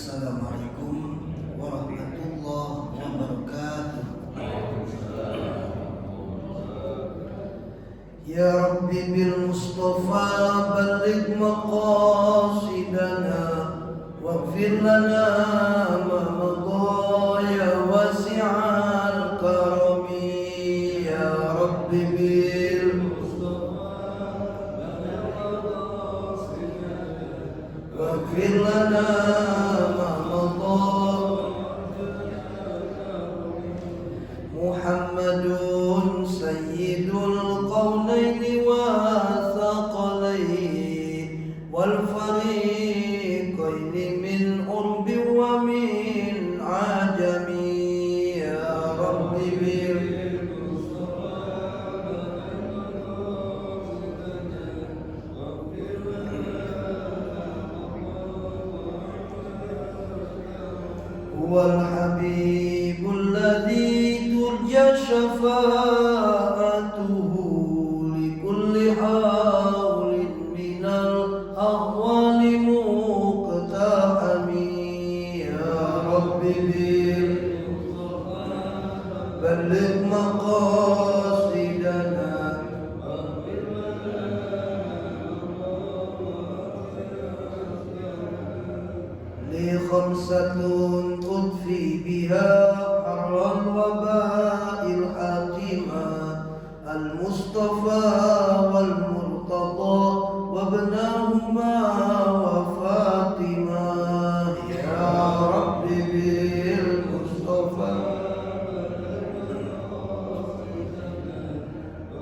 Assalamualaikum warahmatullahi wabarakatuh. Ya Rabbi bil Mustafa balligh maqasidana waghfir lana ma madha ya wasi'al karami. Ya Rabbi bil Mustafa balligh maqasidana waghfir lana Muhammadun sayyidul qawlaini wa thaqalaini wal fariqaini min urbi wa min ajami. Ya Rabbi bil huwal habibul ladzi turja syafa'atuhu likulli hawlin minal ahwali muqtahami. Ya Rabbi bil balligh maqasidana li khamsatun tudfi biha harran waba'il hatima al-Mustafa wal Murtada wabnahuma wa Fatima. Ya Rabbi bil Mustafa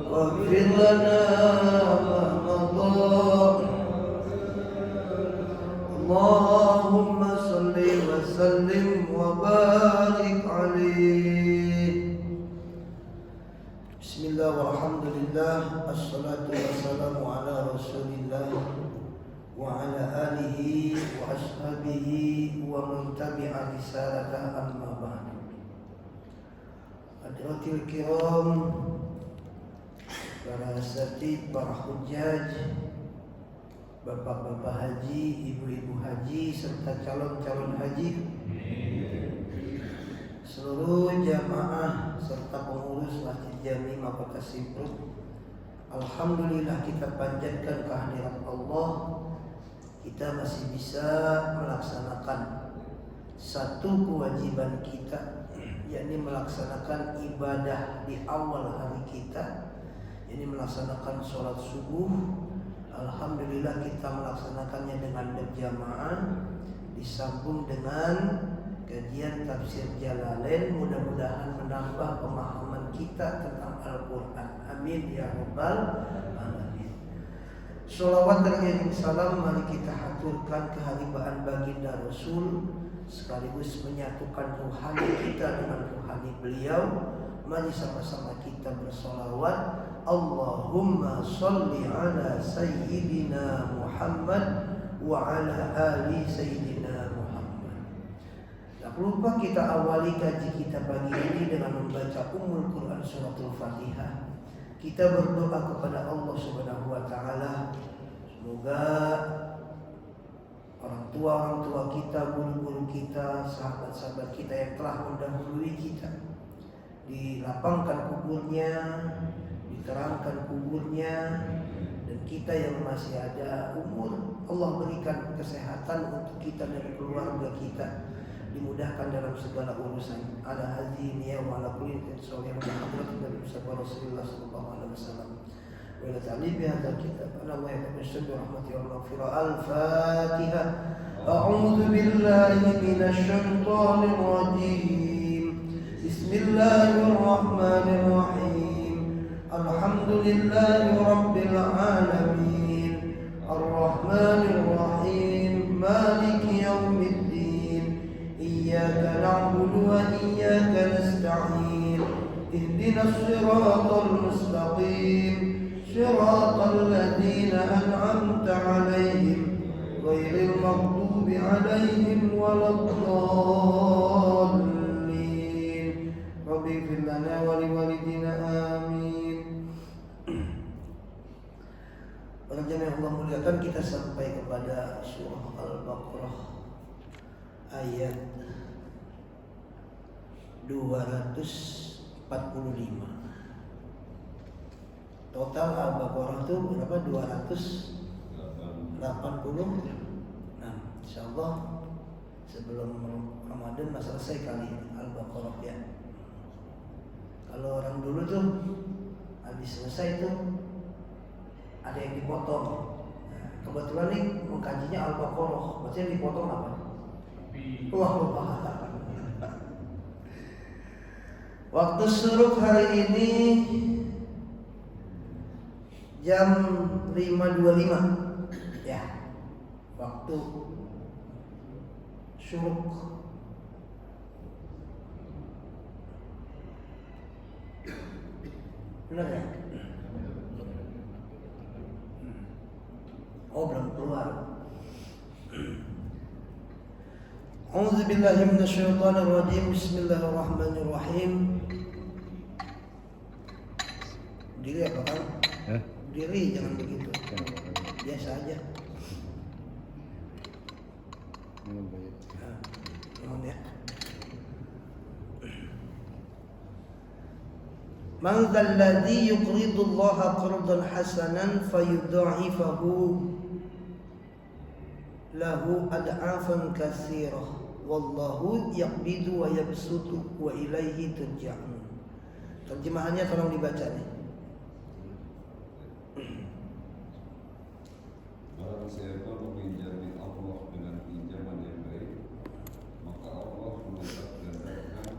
waghfir lana ma madha. Allahumma salli wa sallim wa barik alaihi. Bismillah walhamdulillah, assalatu wassalamu ala rasulillah wa ala alihi wa ashabihi wa man tabi'a risalata amma ba'd. Hadratil kiram, para asatid, para hujjaj, bapak-bapak haji, ibu-ibu haji, serta calon-calon haji, seluruh jamaah serta pengurus Masjid Jami Kota Simpruk. Alhamdulillah kita panjatkan kehadirat Allah, kita masih bisa melaksanakan satu kewajiban kita, yakni melaksanakan ibadah di awal hari kita, yakni melaksanakan sholat subuh. Alhamdulillah kita melaksanakannya dengan berjamaah, disambung dengan kajian tafsir Jalalain. Mudah-mudahan menambah pemahaman kita tentang Al-Quran. Amin ya rabbal alamin. Sholawat dan salam mari kita haturkan keharibaan baginda Rasul, sekaligus menyatukan ruhani kita dengan ruhani beliau. Mari sama-sama kita bersolawat. Allahumma salli ala Sayyidina Muhammad wa ala ali Sayyidina Muhammad. Tak lupa kita awali kaji kita pagi ini dengan membaca Ummul Quran Suratul Fatihah. Kita berdoa kepada Allah Subhanahu wa taala, semoga orang tua kita, guru-guru kita, sahabat-sahabat kita yang telah mendahului kita, dilapangkan kuburnya, diterangkan kuburnya, dan kita yang masih ada umur, Allah berikan kesehatan untuk kita dan keluarga kita, dimudahkan dalam segala urusan. Ala hadzi ya wa ala kulli shay'in qadir. Nabi Rasulullah sallallahu alaihi wasallam. Wa la ta'lim bi hadzal kitab ana wa yatamassalu rahmati wa maghfirah. Al-Fatihah. A'udzu billahi minasy syaithanir rajim. Bismillahirrahmanirrahim. Alhamdulillahi rabbil alamin. Ar-Rahmanir Rahim. Maliki yaumiddin. Iyyaka na'budu wa iyyaka nasta'in. Ihdinas siratal mustaqim. Siratal ladzina an'amta 'alaihim ghairil maghdubi 'alaihim waladdallin. Rabbi ighfir lana wa liwalidina amin. Para jemaah yang Allah muliakan, kita sampai kepada surah Al-Baqarah ayat 245. Total Al-Baqarah itu berapa? 286. Insyaallah sebelum Ramadan selesai kali Al-Baqarah ya. Kalau orang dulu tuh habis selesai tuh ada yang dipotong. Nah, kebetulan nih mengkajinya Al-Baqarah, berarti yang dipotong apa? Wah. Waktu syuruk hari ini jam 5.25 ya. Waktu syuruk. Benar ya? Oh, belum keluar. A'udzu billahi minasyaitonir rajim. Bismillahirrahmanirrahim. Diri apa kan? Diri, jangan begitu. Biasa aja. Ya. Man dzalladzi yuqridullaha qardan hasanan fayudha'ifahu lahu ad'afan katsirah wallahu yaqbidu wa yabsutu wa ilaihi turja'un. Terjemahannya tolong dibaca nih. Barang siapa meminjami Allah dengan pinjaman yang baik, maka Allah melipat gandakan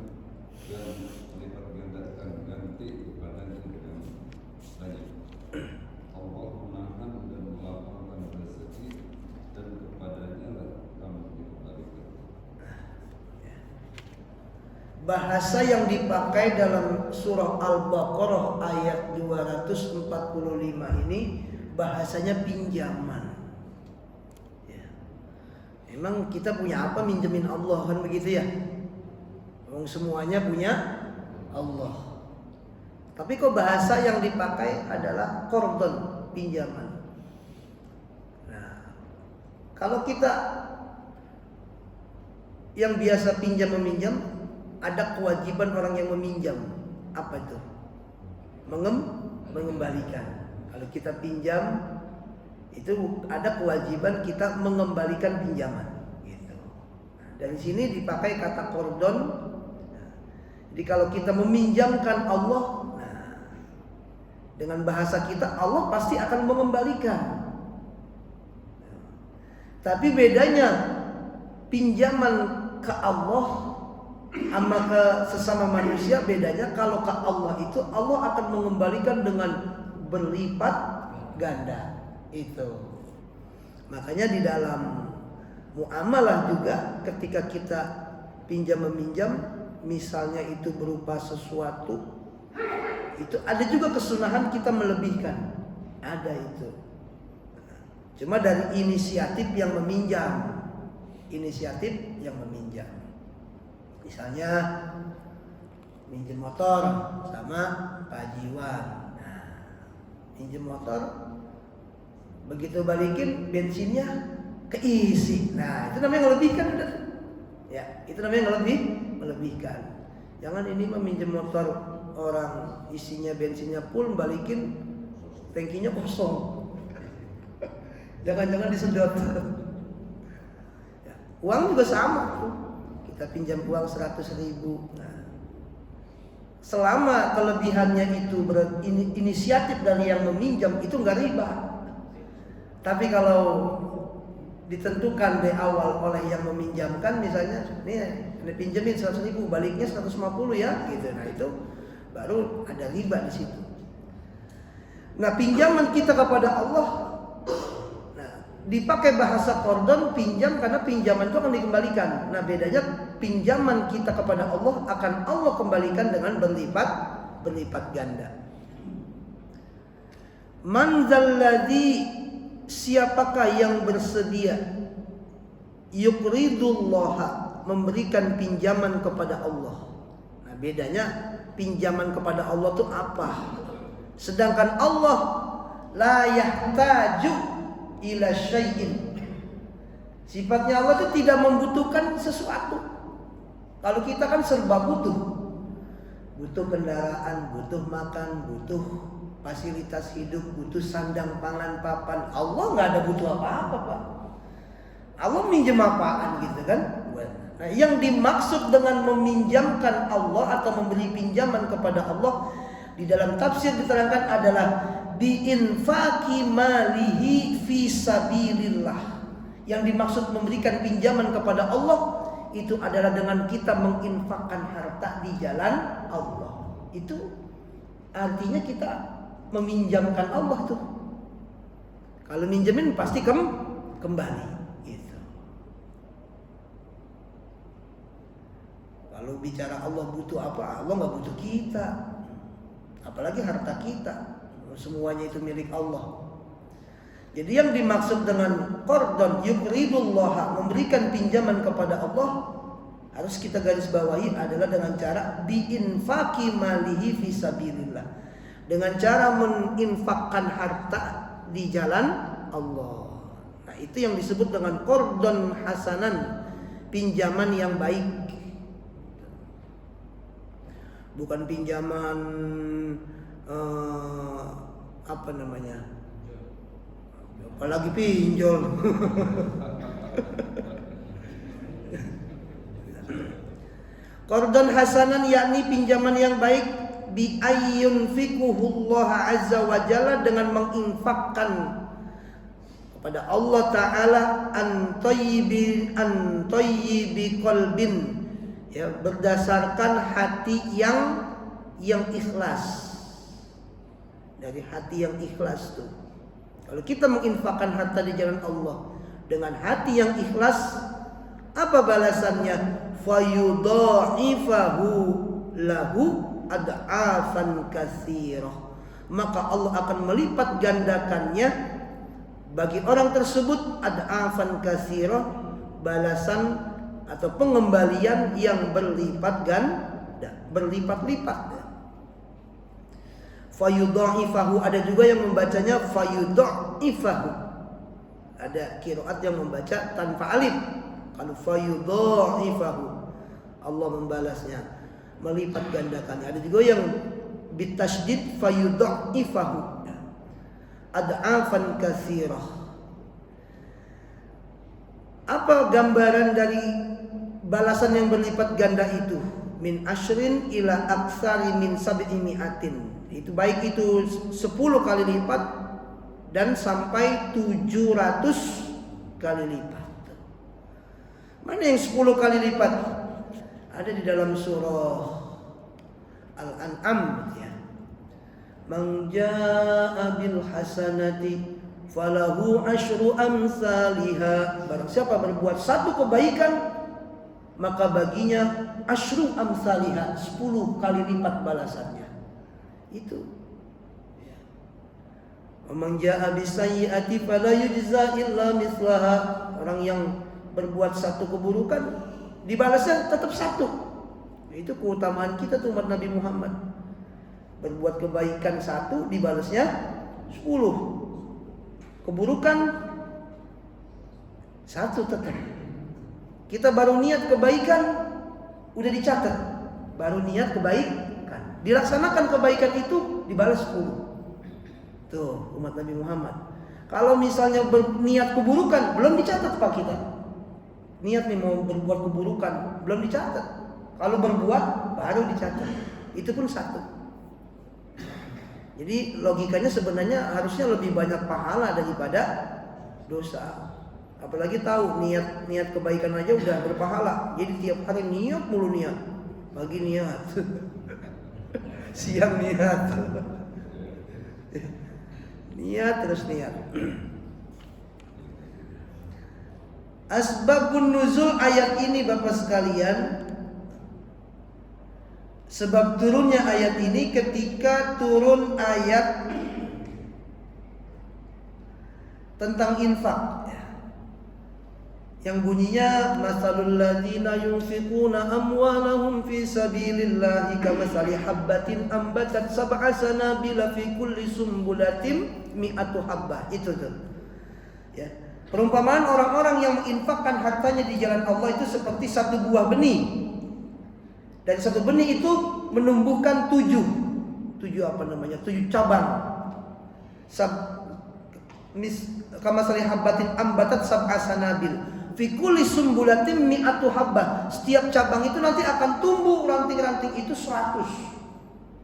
dan melipat gandakan ganti kepadanya dengan banyak. Allah menahan dan melapangkan rezeki dan kepadanya lah kamu dikembalikan. Bahasa yang dipakai dalam surah Al-Baqarah ayat 245 ini bahasanya pinjaman. Ya. Emang kita punya apa minjemin Allah kan begitu ya? Emang semuanya punya Allah. Tapi kok bahasa yang dipakai adalah qardun, pinjaman. Nah, kalau kita yang biasa pinjam meminjam, ada kewajiban orang yang meminjam. Apa itu? Mengembalikan. Kalau kita pinjam itu ada kewajiban kita mengembalikan pinjaman gitu. Nah, dari sini dipakai kata qardun. Nah, jadi kalau kita meminjamkan Allah, nah, dengan bahasa kita Allah pasti akan mengembalikan. Nah, tapi bedanya pinjaman ke Allah sama ke sesama manusia, bedanya kalau ke Allah itu Allah akan mengembalikan dengan berlipat ganda itu. Makanya di dalam muamalah juga ketika kita pinjam meminjam, misalnya itu berupa sesuatu, itu ada juga kesunahan kita melebihkan. Ada itu. Cuma dari inisiatif yang meminjam. Inisiatif yang meminjam. Misalnya minjem motor sama Pak Jiwan. Pinjam motor, begitu balikin bensinnya keisi. Nah, itu namanya ngelebihkan udah. Ya, itu namanya melebihkan. Jangan ini meminjam motor orang isinya bensinnya full, balikin tangkinya kosong. Jangan-jangan disedot. Ya, uang juga sama. Kita pinjam uang 100.000. Nah, selama kelebihannya itu inisiatif dari yang meminjam, itu nggak riba. Tapi kalau ditentukan dari awal oleh yang meminjamkan, misalnya ini pinjemin 100.000, baliknya 150 ya, gitu. Nah itu baru ada riba di situ. Nah pinjaman kita kepada Allah, nah dipakai bahasa qardun, pinjam, karena pinjaman itu akan dikembalikan. Nah bedanya pinjaman kita kepada Allah akan Allah kembalikan dengan berlipat ganda. Man dzalladzi, siapakah yang bersedia yuqridullaha, memberikan pinjaman kepada Allah. Nah bedanya pinjaman kepada Allah itu apa? Sedangkan Allah la yahtaju ila syai'in, Sifatnya Allah itu tidak membutuhkan sesuatu. Kalau kita kan serba butuh. Butuh kendaraan, butuh makan, butuh fasilitas hidup, butuh sandang, pangan, papan. Allah nggak ada butuh apa-apa, Pak. Allah minjem apaan gitu kan? Nah, yang dimaksud dengan meminjamkan Allah atau memberi pinjaman kepada Allah di dalam tafsir diterangkan adalah biinfaqi malihi fi sabilillah. Yang dimaksud memberikan pinjaman kepada Allah itu adalah dengan kita menginfakkan harta di jalan Allah. Itu artinya kita meminjamkan Allah tuh. Kalau minjemin pasti kembali gitu. Kalau bicara Allah butuh apa? Allah nggak butuh kita. Apalagi harta kita. Semuanya itu milik Allah. Jadi yang dimaksud dengan qardun yuqridullah, memberikan pinjaman kepada Allah, harus kita garis bawahi adalah dengan cara biinfaqi malihi fi sabilillah. Dengan cara menginfakkan harta di jalan Allah. Nah, itu yang disebut dengan qardun hasanan, pinjaman yang baik. Bukan pinjaman apa namanya? Apalagi pinjol. Qardun hasanan yakni pinjaman yang baik bi ayyunfikuhullah azza wa jalla, dengan menginfakkan kepada Allah taala an tayyibi qalbin, ya, berdasarkan hati yang ikhlas. Dari hati yang ikhlas tuh. Kalau kita menginfakkan harta di jalan Allah dengan hati yang ikhlas, apa balasannya? Fayudha'ifahu lahu ad'afan katsirah. Maka Allah akan melipat gandakannya bagi orang tersebut ad'afan katsirah, balasan atau pengembalian yang berlipat ganda, berlipat-lipat. Fayudha'ifahu, ada juga yang membacanya fayudha'ifahu. Ada qiraat yang membaca tanpa alif. Kalau fayudha'ifahu, Allah membalasnya, melipat gandakannya. Ada juga yang bitasydid fayudha'ifahu, ad'afan katsirah. Apa gambaran dari balasan yang berlipat ganda itu? Min asyrin ila aktsari min sab'i mi'atin. Itu baik itu 10 kali lipat dan sampai 700 kali lipat. Mana yang 10 kali lipat? Ada di dalam surah Al-An'am, ya. Man jaa'a bil hasanati falahu asyru amsalihha. Barang siapa berbuat satu kebaikan, maka baginya asyru amsalihha, 10 kali lipat balasannya. Itu. Man jaa'a bisayyi'ati fala yujza illa mithlaha. Orang yang berbuat satu keburukan, dibalasnya tetap satu. Itu keutamaan kita tuh umat Nabi Muhammad. Berbuat kebaikan satu, dibalasnya 10. Keburukan satu tetap. Kita baru niat kebaikan, udah dicatat. Baru niat kebaikan, dilaksanakan kebaikan itu, dibalas 10. Tuh umat Nabi Muhammad. Kalau misalnya berniat keburukan, belum dicatat Pak kita. Niat nih mau berbuat keburukan, belum dicatat. Kalau berbuat, baru dicatat. Itu pun satu. Jadi logikanya sebenarnya harusnya lebih banyak pahala daripada dosa. Apalagi tahu niat kebaikan aja udah berpahala. Jadi tiap hari niat mulu niat. Pagi niat. Siang niat. Niat terus niat. Asbabun nuzul ayat ini Bapak sekalian, sebab turunnya ayat ini ketika turun ayat tentang infak, yang bunyinya masalul ladzina yunfiquna amwalahum fi sabilillahi kamathali habbatin ambatat sab'a sanabila fi kulli sumbulatin mi'atu habbah. Itu tuh. Ya. Perumpamaan orang-orang yang menginfakkan hartanya di jalan Allah itu seperti satu buah benih. Dan satu benih itu menumbuhkan 7 cabang. Kama sari habbatin ambatat sab'a sanabil. Fi kulli sumbulatin mi'atu habbah. Setiap cabang itu nanti akan tumbuh ranting-ranting itu 100.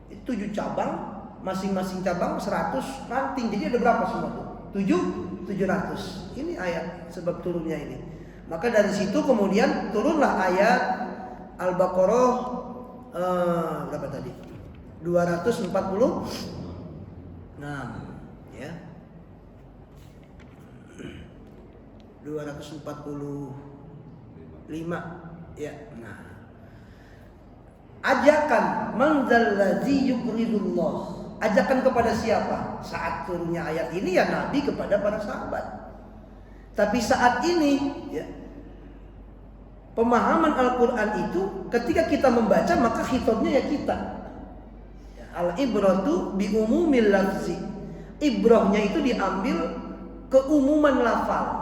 Itu 7 cabang, masing-masing cabang 100 ranting. Jadi ada berapa semua tuh? 700. Ini ayat sebab turunnya ini. Maka dari situ kemudian turunlah ayat Al-Baqarah berapa tadi? 240. Nah, ya. 245. Ya, nah. Ajakan man dzalladzi yuqridullah. Ajakan kepada siapa? Saat turunnya ayat ini ya Nabi kepada para sahabat. Tapi saat ini ya, pemahaman Al-Quran itu ketika kita membaca maka khitabnya ya kita. Al-ibratu bi umumil lafzi. Ibrahnya itu diambil keumuman lafal.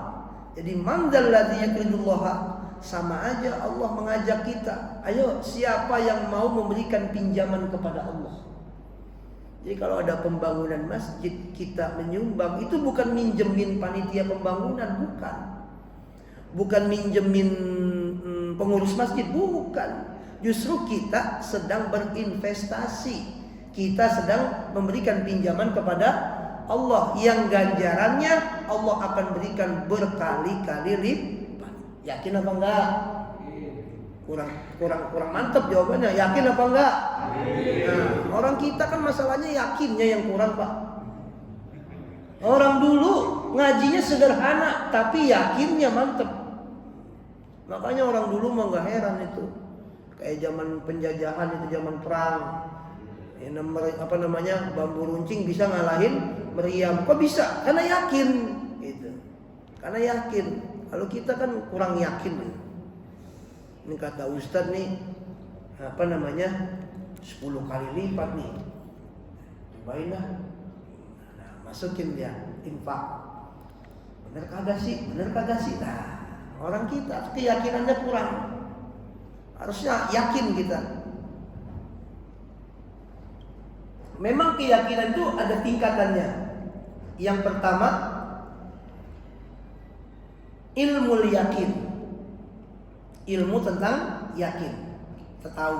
Jadi man dzalladzi yuqridullah, sama aja Allah mengajak kita. Ayo, siapa yang mau memberikan pinjaman kepada Allah? Jadi kalau ada pembangunan masjid kita menyumbang, itu bukan minjemin panitia pembangunan, bukan minjemin pengurus masjid, bukan. Justru kita sedang berinvestasi, kita sedang memberikan pinjaman kepada Allah yang ganjarannya Allah akan berikan berkali-kali lipat. Yakin apa enggak? Kurang mantap jawabannya. Yakin apa enggak? Nah, orang kita kan masalahnya yakinnya yang kurang, Pak. Orang dulu ngajinya sederhana tapi yakinnya mantap. Makanya orang dulu mah enggak heran itu. Kayak zaman penjajahan itu, zaman perang. Bambu runcing bisa ngalahin meriam. Kok bisa? Karena yakin gitu. Karena yakin. Kalau kita kan kurang yakin. Ini kata Ustadz nih 10 kali lipat nih. Cobain lah. Nah, masukin dia infak. Bener kagak sih? Nah, orang kita keyakinannya kurang. Harusnya yakin kita. Memang keyakinan itu ada tingkatannya. Yang pertama, ilmu yakin. Ilmu tentang yakin, kita tahu.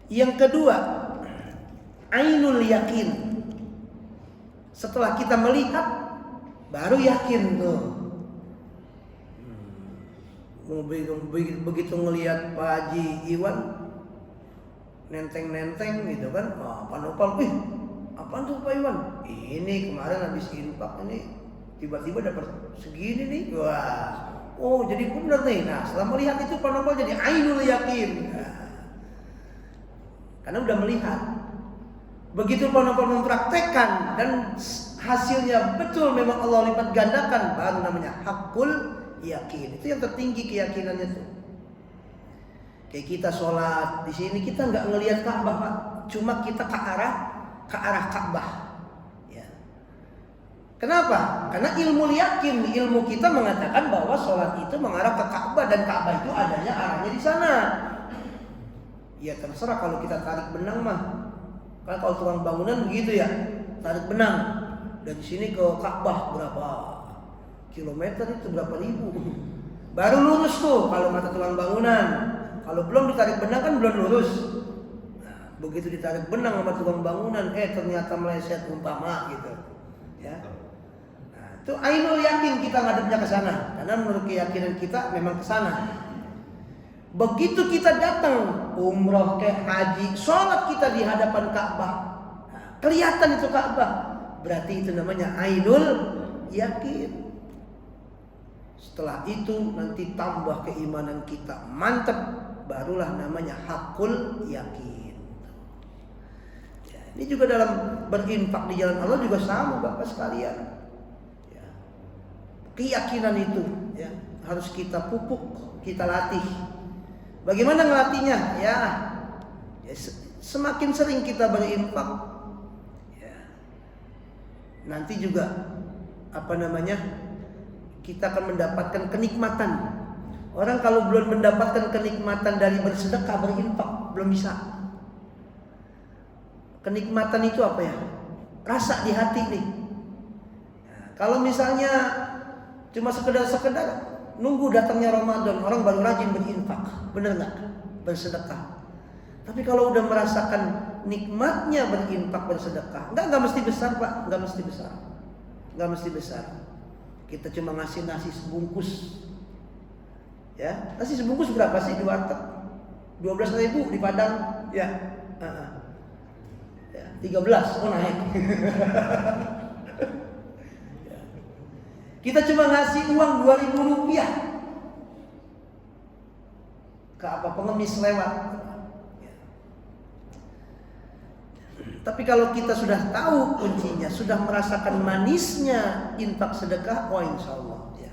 Yang kedua, ainul yakin. Setelah kita melihat, baru yakin tuh. Begitu ngelihat Pak Haji Iwan nenteng gitu kan, panopal, apaan tuh Pak Iwan? Ini kemarin habis infak ini tiba-tiba dapat segini nih, wah. Oh, jadi benar nih. Nah, setelah melihat itu panopal jadi ainul yakin. Nah, karena udah melihat. Begitu panopal mempraktekkan dan hasilnya betul memang Allah lipat gandakan, baru namanya hakul yakin. Itu yang tertinggi keyakinannya tuh. Kayak kita sholat di sini kita nggak ngelihat Ka'bah, Pak. Cuma kita ke arah Ka'bah. Kenapa? Karena ilmu yakin, ilmu kita mengatakan bahwa sholat itu mengarah ke Ka'bah dan Ka'bah itu adanya arahnya di sana. Ya terserah kalau kita tarik benang mah. Kan kalau tukang bangunan begitu ya, tarik benang dari sini ke Ka'bah berapa kilometer itu, berapa ribu. Baru lurus tuh kalau mata tukang bangunan. Kalau belum ditarik benang kan belum lurus. Nah, begitu ditarik benang sama tukang bangunan, ternyata meleset umpama gitu. Ya. Itu ainul yakin kita ngadepnya ke sana. Karena menurut keyakinan kita memang ke sana. Begitu kita datang umroh ke haji, sholat kita di hadapan Ka'bah, kelihatan itu Ka'bah, berarti itu namanya ainul yakin. Setelah itu nanti tambah keimanan kita mantap, barulah namanya hakul yakin. Ya, ini juga dalam berinfak di jalan Allah juga sama Bapak sekalian. Keyakinan itu ya harus kita pupuk, kita latih. Bagaimana ngelatihnya? Ya semakin sering kita berinfak, ya, nanti juga kita akan mendapatkan kenikmatan. Orang kalau belum mendapatkan kenikmatan dari bersedekah, berinfak, belum bisa. Kenikmatan itu apa ya? Rasa di hati nih. Kalau misalnya cuma sekedar nunggu datangnya Ramadan, orang baru rajin berinfak, bener nggak? Bersedekah. Tapi kalau udah merasakan nikmatnya berinfak, bersedekah, nggak mesti besar pak, nggak mesti besar. Kita cuma ngasih nasi sebungkus, ya nasi sebungkus berapa sih di warteg? 12.000 di Padang, ya, 13, oh naik. Kita cuma ngasih uang 2.000 rupiah ke pengemis lewat. Tapi kalau kita sudah tahu kuncinya, sudah merasakan manisnya infak sedekah, oh insya Allah. Ya.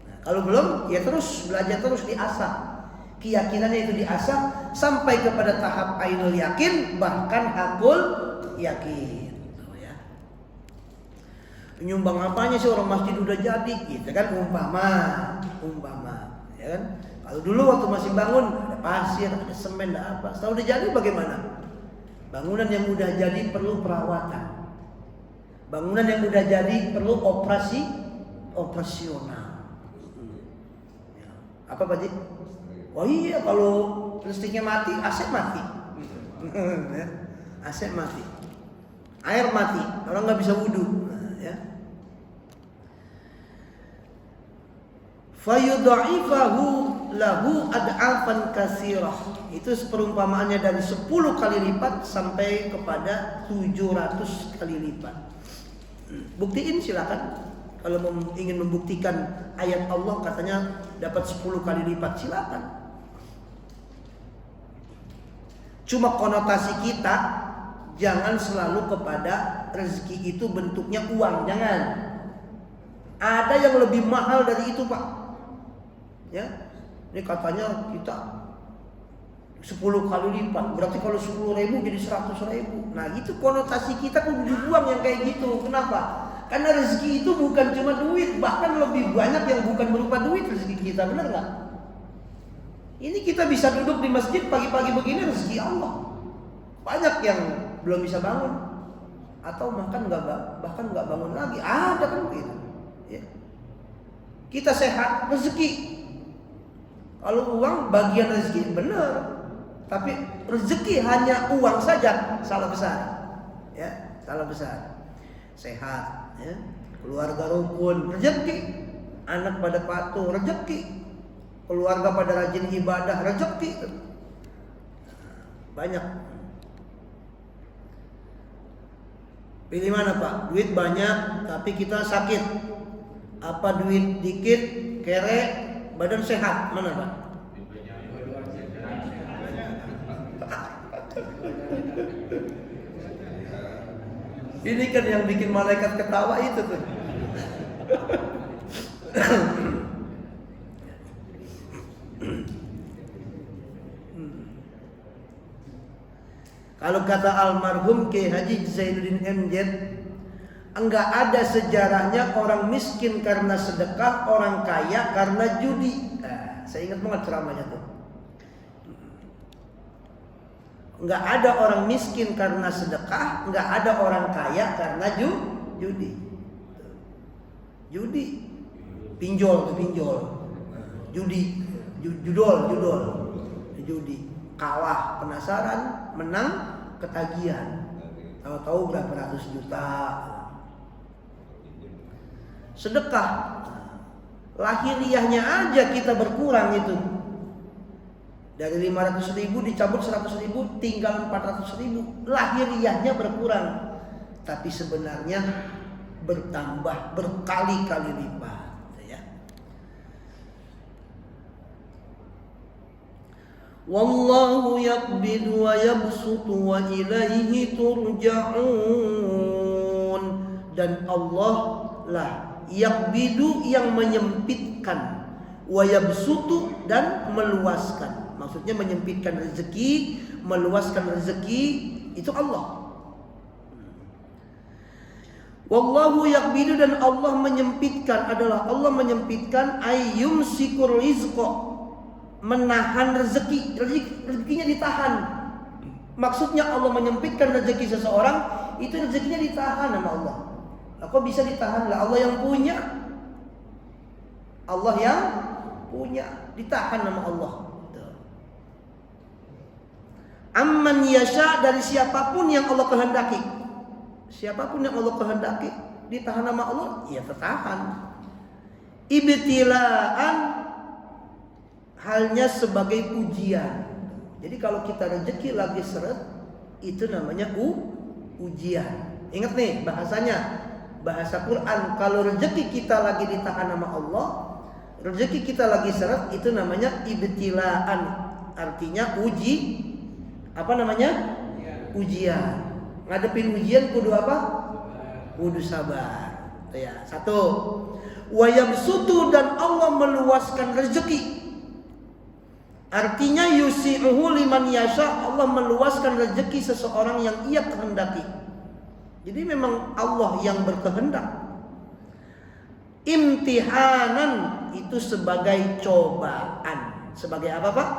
Nah, kalau belum, ya terus belajar, terus diasah. Keyakinannya itu diasah sampai kepada tahap ainul yakin, bahkan hakul yakin. Ya. Penyumbang apanya sih, orang masjid udah jadi, gitu kan, umpama, ya kan? Kalau dulu waktu masih bangun ada pasir, ada semen, ada apa. Setelah udah jadi bagaimana? Bangunan yang udah jadi perlu perawatan. Bangunan yang udah jadi perlu operasional. Apa Pak Ji? Oh iya, kalau listriknya mati, AC mati. AC mati. Air mati, orang nggak bisa wudu. Ya. Fayudha'ifahu lahu ad'afan katsirah. Itu perumpamaannya dari 10 kali lipat sampai kepada 700 kali lipat. Buktiin silakan. Kalau ingin membuktikan ayat Allah katanya dapat 10 kali lipat, silakan. Cuma konotasi kita jangan selalu kepada rezeki itu bentuknya uang, jangan. Ada yang lebih mahal dari itu, Pak. Ya. Ini katanya kita 10 kali lipat, berarti kalau 10.000 jadi 100.000. Nah itu konotasi kita kudu dibuang yang kayak gitu. Kenapa? Karena rezeki itu bukan cuma duit, bahkan lebih banyak yang bukan berupa duit rezeki kita, benar nggak? Ini kita bisa duduk di masjid pagi-pagi begini, rezeki Allah. Banyak yang belum bisa bangun, atau bahkan nggak bangun lagi. Ada kan begitu. Ya. Kita sehat, rezeki. Kalau uang bagian rezeki, benar. Tapi rezeki hanya uang saja, salah besar. Ya, salah besar. Sehat, ya. Keluarga rukun, rezeki. Anak pada patuh, rezeki. Keluarga pada rajin ibadah, rezeki. Banyak. Pilih mana Pak? Duit banyak, tapi kita sakit. Apa duit dikit, kere, badan sehat, mana Pak? Ini kan yang bikin malaikat ketawa itu tuh. Kalau kata almarhum Kiai Haji Zainuddin MZ, enggak ada sejarahnya orang miskin karena sedekah, orang kaya karena judi. Saya ingat banget ceramahnya tuh. Enggak ada orang miskin karena sedekah, enggak ada orang kaya karena judi. Judi, pinjol. Judi, judi. Kalah, penasaran, menang, ketagihan. Tahu-tahu berapa ratus juta. Sedekah, lahiriahnya aja kita berkurang itu. Dari 500.000 dicabut 100.000, tinggal 400.000. Lahiriahnya berkurang, tapi sebenarnya bertambah berkali-kali lipat. Ya. Wallahu yaqbidu wa yabsutu wa ilaihi turja'un. Dan Allah lah yaqbidu yang menyempitkan, wa yabsutu dan meluaskan. Maksudnya menyempitkan rezeki, meluaskan rezeki, itu Allah. Wallahu yaqbidu, dan Allah menyempitkan, adalah Allah menyempitkan ayyumsikur rizqa, menahan rezeki. Rezekinya ditahan. Maksudnya Allah menyempitkan rezeki seseorang, itu rezekinya ditahan sama Allah. Lah kok bisa ditahan? Lah Allah yang punya. Allah yang punya, ditahan sama Allah. Amman yasha, dari siapapun yang Allah kehendaki. Siapapun yang Allah kehendaki ditahan sama Allah, ya tertahan. Ibtilaan, halnya sebagai ujian. Jadi kalau kita rezeki lagi seret, itu namanya ujian. Ingat nih bahasanya, bahasa Quran. Kalau rezeki kita lagi ditahan sama Allah, rezeki kita lagi seret, itu namanya ibtilaan. Artinya apa namanya? Ujian. Ngadepin ujian kudu apa? Kudu sabar. Ya, satu. Wa yabsutu, dan Allah meluaskan rezeki. Artinya yusi'uhu liman yasha, Allah meluaskan rezeki seseorang yang ia kehendaki. Jadi memang Allah yang berkehendak. Imtihanan, itu sebagai cobaan. Sebagai apa, Pak?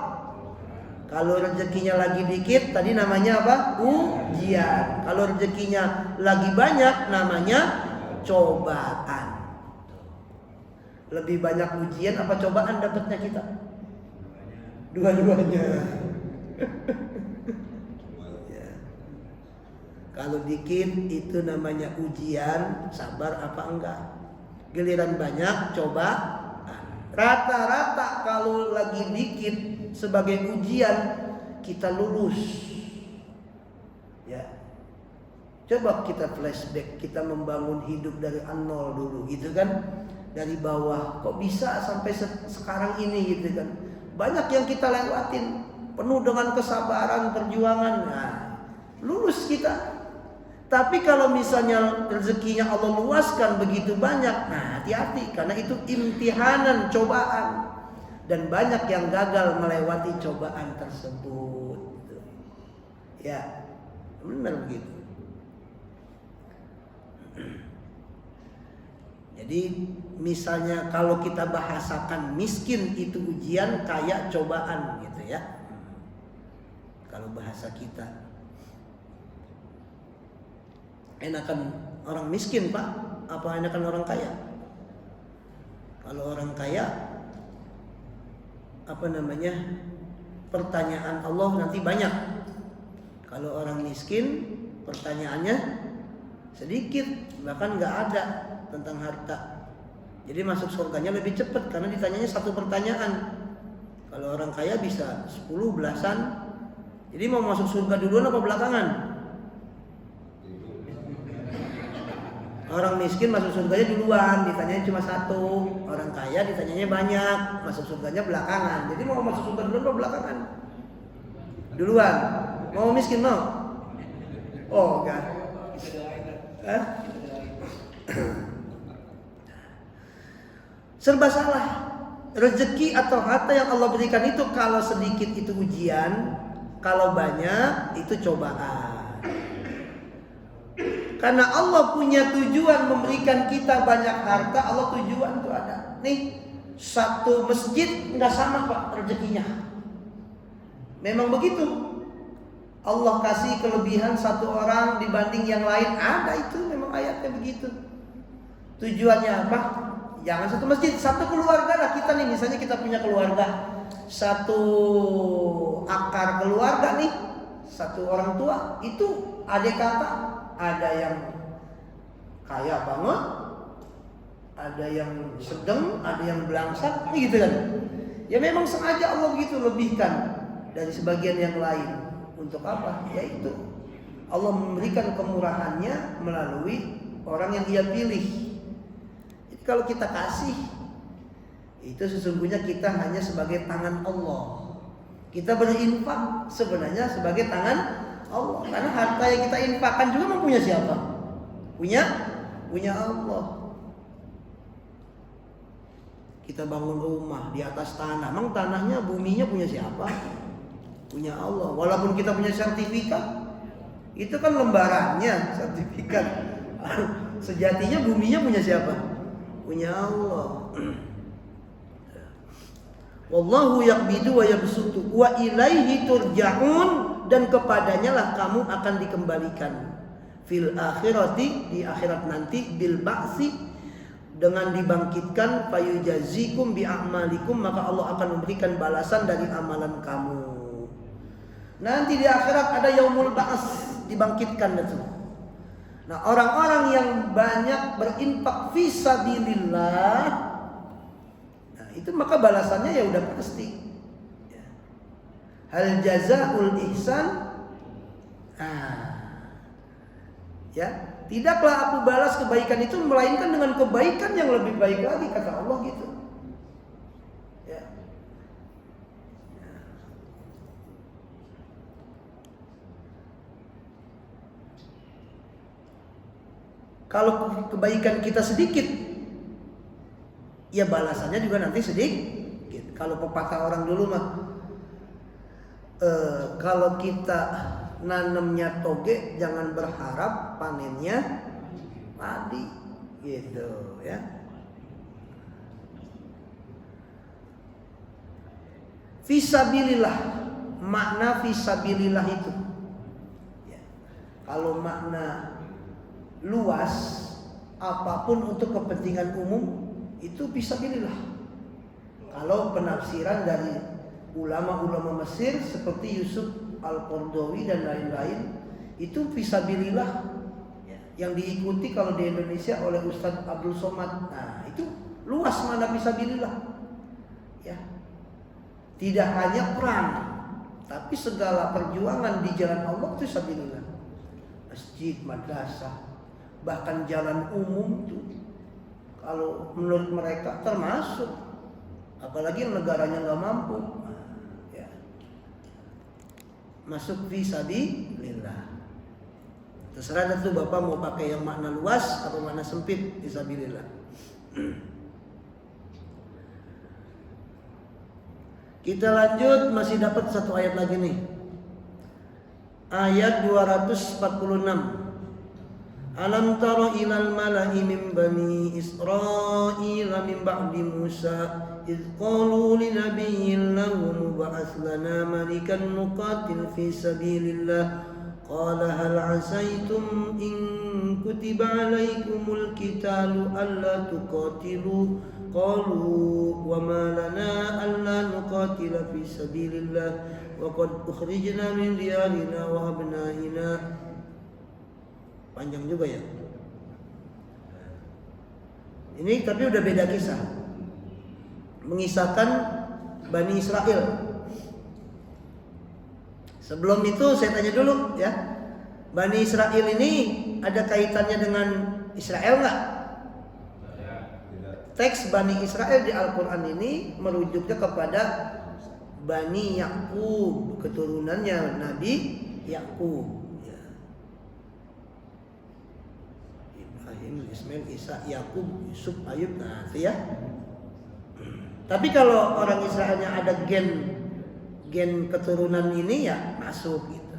Kalau rezekinya lagi dikit, tadi namanya apa? Ujian. Kalau rezekinya lagi banyak, namanya cobaan. Lebih banyak ujian apa cobaan dapatnya kita? Dua-duanya. Ya. Kalau dikit itu namanya ujian, sabar apa enggak? Giliran banyak, coba. Rata-rata kalau lagi dikit sebagai ujian, kita lulus. Ya. Coba kita flashback, kita membangun hidup dari nol dulu gitu kan. Dari bawah, kok bisa sampai sekarang ini gitu kan. Banyak yang kita lewatin, penuh dengan kesabaran, perjuangan. Nah, lulus kita. Tapi kalau misalnya rezekinya Allah luaskan begitu banyak, nah hati-hati, karena itu imtihanan, cobaan. Dan banyak yang gagal melewati cobaan tersebut. Ya, benar begitu. Jadi misalnya kalau kita bahasakan miskin itu ujian, kaya cobaan gitu ya. Kalau bahasa kita. Enakan orang miskin, Pak, apa enakan orang kaya? Kalau orang kaya, apa namanya? Pertanyaan Allah nanti banyak. Kalau orang miskin, pertanyaannya sedikit, bahkan nggak ada tentang harta. Jadi masuk surganya lebih cepat karena ditanyanya satu pertanyaan. Kalau orang kaya bisa 10 belasan. Jadi mau masuk surga duluan apa belakangan? Orang miskin masuk surganya duluan, ditanyanya cuma satu. Orang kaya ditanyanya banyak, masuk surganya belakangan. Jadi mau masuk surga duluan apa belakangan? Duluan. Mau miskin mau? Oh enggak. Serba salah. Rezeki atau harta yang Allah berikan itu, kalau sedikit itu ujian, kalau banyak itu cobaan. Karena Allah punya tujuan memberikan kita banyak harta. Allah tujuan itu ada. Nih, satu masjid nggak sama, Pak, rezekinya. Memang begitu. Allah kasih kelebihan satu orang dibanding yang lain. Ada itu, memang ayatnya begitu. Tujuannya apa? Jangan satu masjid, satu keluarga lah kita nih. Misalnya kita punya keluarga, satu akar keluarga nih, satu orang tua, itu adik kakak. Ada yang kaya banget, ada yang sedang, ada yang belangsak, gitu kan. Ya memang sengaja Allah gitu lebihkan dari sebagian yang lain. Untuk apa? Yaitu Allah memberikan kemurahannya melalui orang yang Dia pilih. Jadi kalau kita kasih, itu sesungguhnya kita hanya sebagai tangan Allah. Kita berinfak sebenarnya sebagai tangan Allah. Karena harta yang kita infakkan juga mempunyai siapa? Punya Allah. Kita bangun rumah di atas tanah, emang tanahnya, buminya punya siapa? Punya Allah. Walaupun kita punya sertifikat, itu kan lembarannya sertifikat. Sejatinya buminya punya siapa? Punya Allah. Wallahu yaqbidu wa yabsutu wa ilaihi turja'un, dan kepadanya lah kamu akan dikembalikan. Fil akhirati, di akhirat nanti, bil ba'si, dengan dibangkitkan, fayujazikum bi a'malikum, maka Allah akan memberikan balasan dari amalan kamu. Nanti di akhirat ada yaumul ba's, dibangkitkan itu. Nah, orang-orang yang banyak berinfak fi sabilillah, nah itu maka balasannya ya udah pasti. Hal jazaul ihsan, ya, tidaklah aku balas kebaikan itu melainkan dengan kebaikan yang lebih baik lagi, kata Allah gitu. Ya. Kalau kebaikan kita sedikit, ya balasannya juga nanti sedikit. Kalau pepatah orang dulu mah, kalau kita nanemnya toge, jangan berharap panennya padi, gitu ya. Fisabilillah, makna fisabilillah itu, ya. Kalau makna luas, apapun untuk kepentingan umum, itu fisabilillah. Kalau penafsiran dari ulama-ulama Mesir seperti Yusuf Al-Qaradawi dan lain-lain, itu fisabilillah yang diikuti kalau di Indonesia oleh Ustadz Abdul Somad. Nah, itu luas mana fisabilillah, ya. Tidak hanya perang, tapi segala perjuangan di jalan Allah itu fisabilillah. Masjid, madrasah, bahkan jalan umum tuh, kalau menurut mereka termasuk, apalagi negaranya nggak mampu, ya, masuk fisabilillah. Terserah tuh Bapak mau pakai yang makna luas atau makna sempit fisabilillah. Kita lanjut, masih dapat satu ayat lagi nih. Ayat 246. Alam tara ilal mala'i min bani Israil min ba'di Musa idh qalu li nabiyyin lahum ba'ath lana malikan nuqatil fi sabilillah qala hal 'asaytum in kutiba 'alaykumul qitalu alla tuqatilu qalu wa ma lana alla nuqatila fi sabilillah wa qad ukhrijna min diyarina wa abnaina. Panjang juga ya. Ini tapi udah beda kisah. Mengisahkan Bani Israel. Sebelum itu saya tanya dulu ya. Bani Israel ini ada kaitannya dengan Israel nggak? Teks Bani Israel di Al-Quran ini merujuknya kepada Bani Yakub, keturunannya Nabi Yakub. Ismail, Isa, Yakub, Yusuf, Ayub, nah itu ya. Tapi kalau orang Israelnya ada gen keturunan ini ya masuk gitu.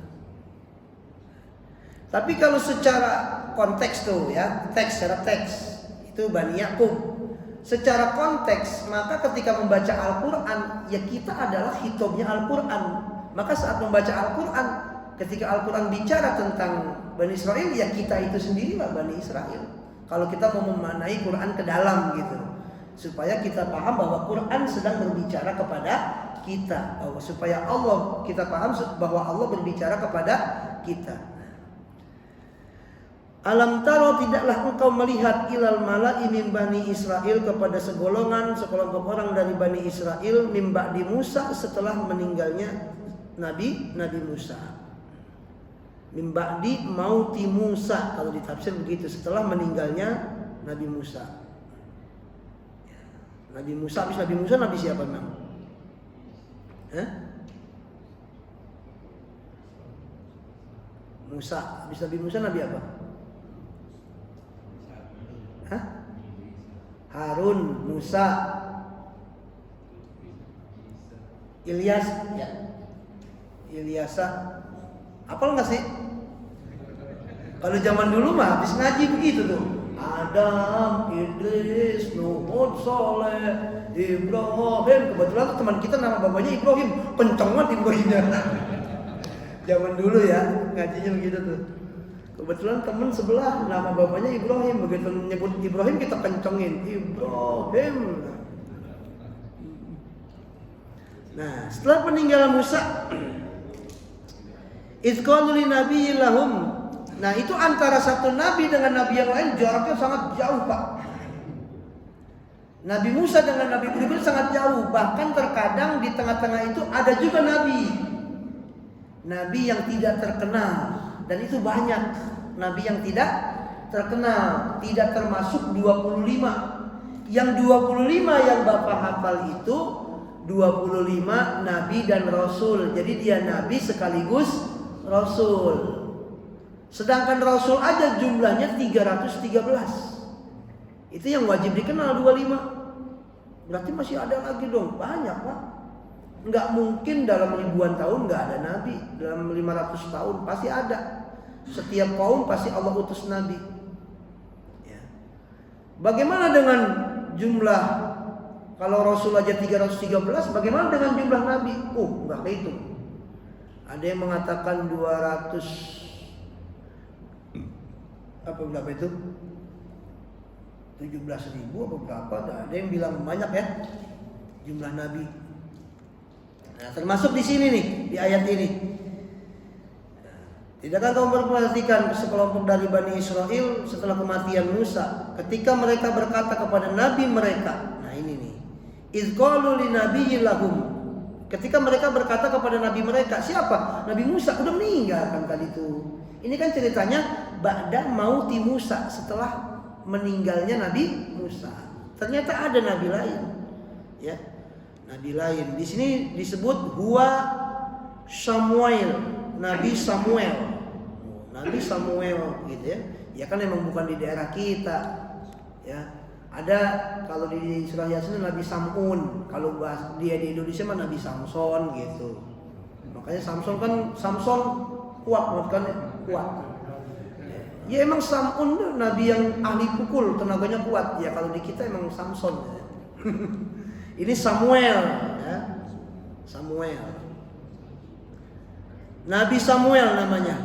Tapi kalau secara konteks tuh ya, secara teks itu Bani Yakub. Secara konteks, maka ketika membaca Al-Quran, ya kita adalah hitobnya Al-Quran. Maka saat membaca Al-Quran, ketika Al-Quran bicara tentang Bani Israel, ya kita itu sendirilah Bani Israel. Kalau kita mau memaknai Quran ke dalam gitu, supaya kita paham bahwa Quran sedang berbicara kepada kita, bahwa supaya Allah kita paham bahwa Allah berbicara kepada kita. Alam taro, tidaklah engkau melihat ilal mala'i min bani Israel, kepada sekelompok orang dari Bani Israel min ba'di Musa, setelah meninggalnya Nabi Musa. Min ba'di mauti Musa, kalau ditafsir begitu, setelah meninggalnya Nabi Musa. Nabi Musa, habis Nabi Musa Nabi siapa memang? Musa, habis Nabi Musa Nabi apa? Harun, Musa, Ilyas, ya. Ilyasa. Apal nggak sih? Kalau zaman dulu mah habis ngaji begitu tuh. Adam, Idris, Nuh, Soleh, Ibrahim. Kebetulan teman kita nama bapaknya Ibrahim, kenceng banget Ibrahimnya. Zaman dulu ya, ngajinya begitu tuh. Kebetulan teman sebelah nama bapaknya Ibrahim, begitu nyebut Ibrahim kita kencengin Ibrahim. Nah, setelah peninggalan Musa, idh qalu li nabiyyin lahum. Nah, itu antara satu nabi dengan nabi yang lain jaraknya sangat jauh, Pak. Nabi Musa dengan Nabi Ibrahim sangat jauh, bahkan terkadang di tengah-tengah itu ada juga nabi yang tidak terkenal, dan itu banyak nabi yang tidak terkenal, tidak termasuk 25. Yang 25 yang Bapak hafal itu 25 nabi dan rasul. Jadi dia nabi sekaligus rasul. Sedangkan rasul aja jumlahnya 313. Itu yang wajib dikenal 25. Berarti masih ada lagi dong, banyak Pak. Enggak mungkin dalam ribuan tahun enggak ada nabi. Dalam 500 tahun pasti ada. Setiap kaum pasti Allah utus nabi. Ya. Bagaimana dengan jumlah? Kalau rasul aja 313, bagaimana dengan jumlah nabi? Enggak kehitung. Ada yang mengatakan 200 berapa itu? 17.000 atau berapa? Ada yang bilang banyak ya jumlah nabi. Nah, termasuk di sini nih, di ayat ini. Tidakkah kamu memperhatikan sekelompok dari Bani Israel setelah kematian Musa, ketika mereka berkata kepada nabi mereka. Nah, ini nih. Idh qalu li nabiyyin lahum. Ketika mereka berkata kepada nabi mereka, siapa? Nabi Musa udah meninggal kan tadi itu. Ini kan ceritanya ba'da mauti Musa, setelah meninggalnya Nabi Musa. Ternyata ada nabi lain. Ya. Nabi lain. Di sini disebut huwa Samuel, Nabi Samuel. Nabi Samuel gitu ya. Ya kan emang bukan di daerah kita. Ya. Ada kalau di surah Yasin Nabi Samun, kalau dia di Indonesia mah Nabi Samson gitu. Makanya Samson kan kuat kan kuat. Ya emang Samun nabi yang ahli pukul, tenaganya kuat. Ya kalau di kita emang Samson. Ya. Ini Samuel ya. Samuel. Nabi Samuel namanya.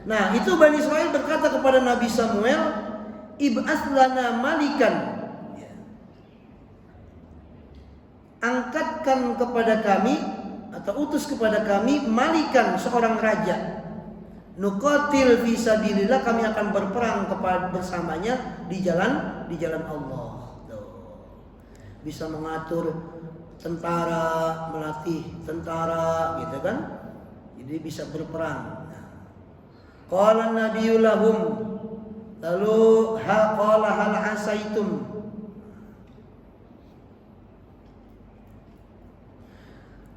Nah, itu Bani Israel berkata kepada Nabi Samuel, "Ib'ats lana malikan." Angkatkan kepada kami atau utus kepada kami malikan, seorang raja. Nuqatil fi sabilillah, kami akan berperang bersamanya di jalan Allah. Tuh. Bisa mengatur tentara, melatih tentara gitu kan. Jadi bisa berperang. Qala nabiyyu lahum, lalu qala hal asaitum,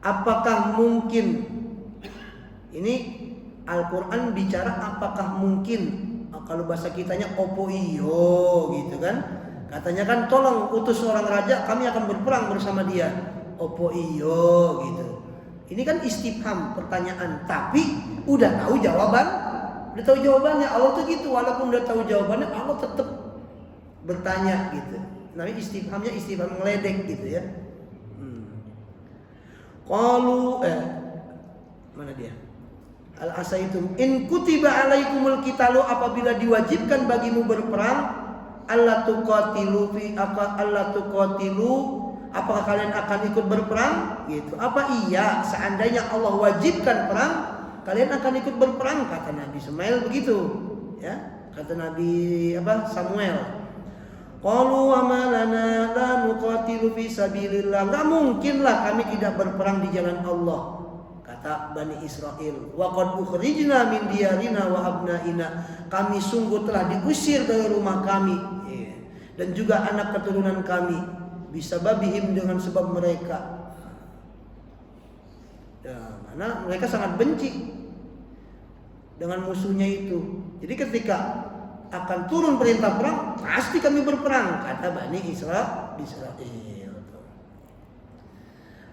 apakah mungkin, ini Al-Quran bicara apakah mungkin, kalau bahasa kitanya opo iyo gitu kan. Katanya kan tolong utus seorang raja, kami akan berperang bersama dia. Opo iyo gitu. Ini kan istifham, pertanyaan, tapi udah tahu jawabannya. Allah tuh gitu, walaupun udah tahu jawabannya Allah tetap bertanya gitu. Namanya istifhamnya istifham ngeledek gitu ya. Qalu mana dia? Al-asaitum in kutiba alaikumul qitalu, apabila diwajibkan bagimu berperang, alla tuqatilu fi alla tuqatilu, apakah kalian akan ikut berperang? Gitu. Apa iya seandainya Allah wajibkan perang, kalian akan ikut berperang? Kata Nabi Samuel begitu, ya. Kata Nabi Samuel. Qalu wa ma lana la nuqatilu fi sabilillah. Enggak mungkinlah kami tidak berperang di jalan Allah. Kata Bani Israel, wa qad ukhrijna min diyarina wa abnaina. Kami sungguh telah diusir dari rumah kami dan juga anak keturunan kami, bisababihim, dengan sebab mereka. Ya, mana mereka sangat benci dengan musuhnya itu. Jadi ketika akan turun perintah perang, pasti kami berperang, kata Bani Israel.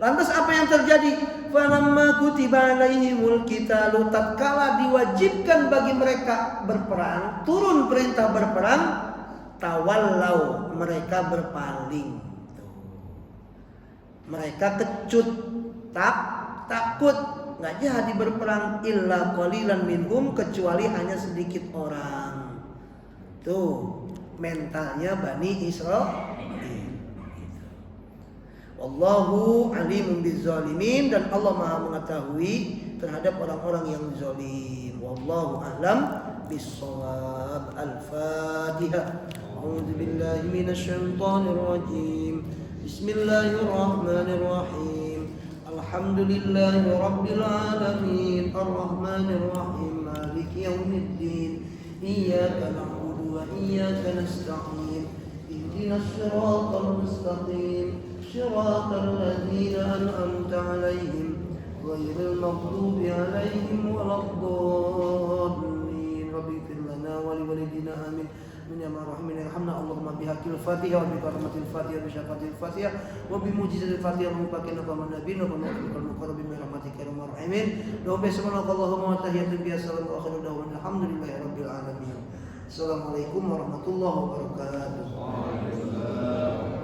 Lantas apa yang terjadi? Falamma kutiba alaihimul qitalu, tatkala diwajibkan bagi mereka berperang, turun perintah berperang, Tawallau, mereka berpaling. Mereka kecut, takut, nggak jadi berperang. Illa qalilan minhum, kecuali hanya sedikit orang. Tuh mentalnya Bani Israil. Wallahu alimun bizzalimin, dan Allah Maha mengetahui terhadap orang-orang yang zalim. Wallahu a'lam bissawab. Al-Fatihah. A'udzu billahi minasy syaithanir rajim. Bismillahirrahmanirrahim. Alhamdulillahi rabbil alamin. Arrahmanir rahim. Maliki yaumiddin. Iyyaka na'budu wa iyyaka nasta'in. Ihdinas siratal mustaqim. صراط الذين أنعمت عليهم غير المغضوب عليهم ولا الضالين. رب اغفر لنا ولوالدينا آمين. من يا الراحمين ارحمنا اللهم بحق الفاتحة وبكرامة الفاتحة وبشفاعة الفاتحة وبمعجزة الفاتحة ومباركنا كما نبينا ونبيك المقربين برحمتك يا أرحم الراحمين. سبحانك اللهم وتحية بها السلام وآخر دعوانا الحمد لله رب العالمين. Assalamualaikum warahmatullahi wabarakatuh.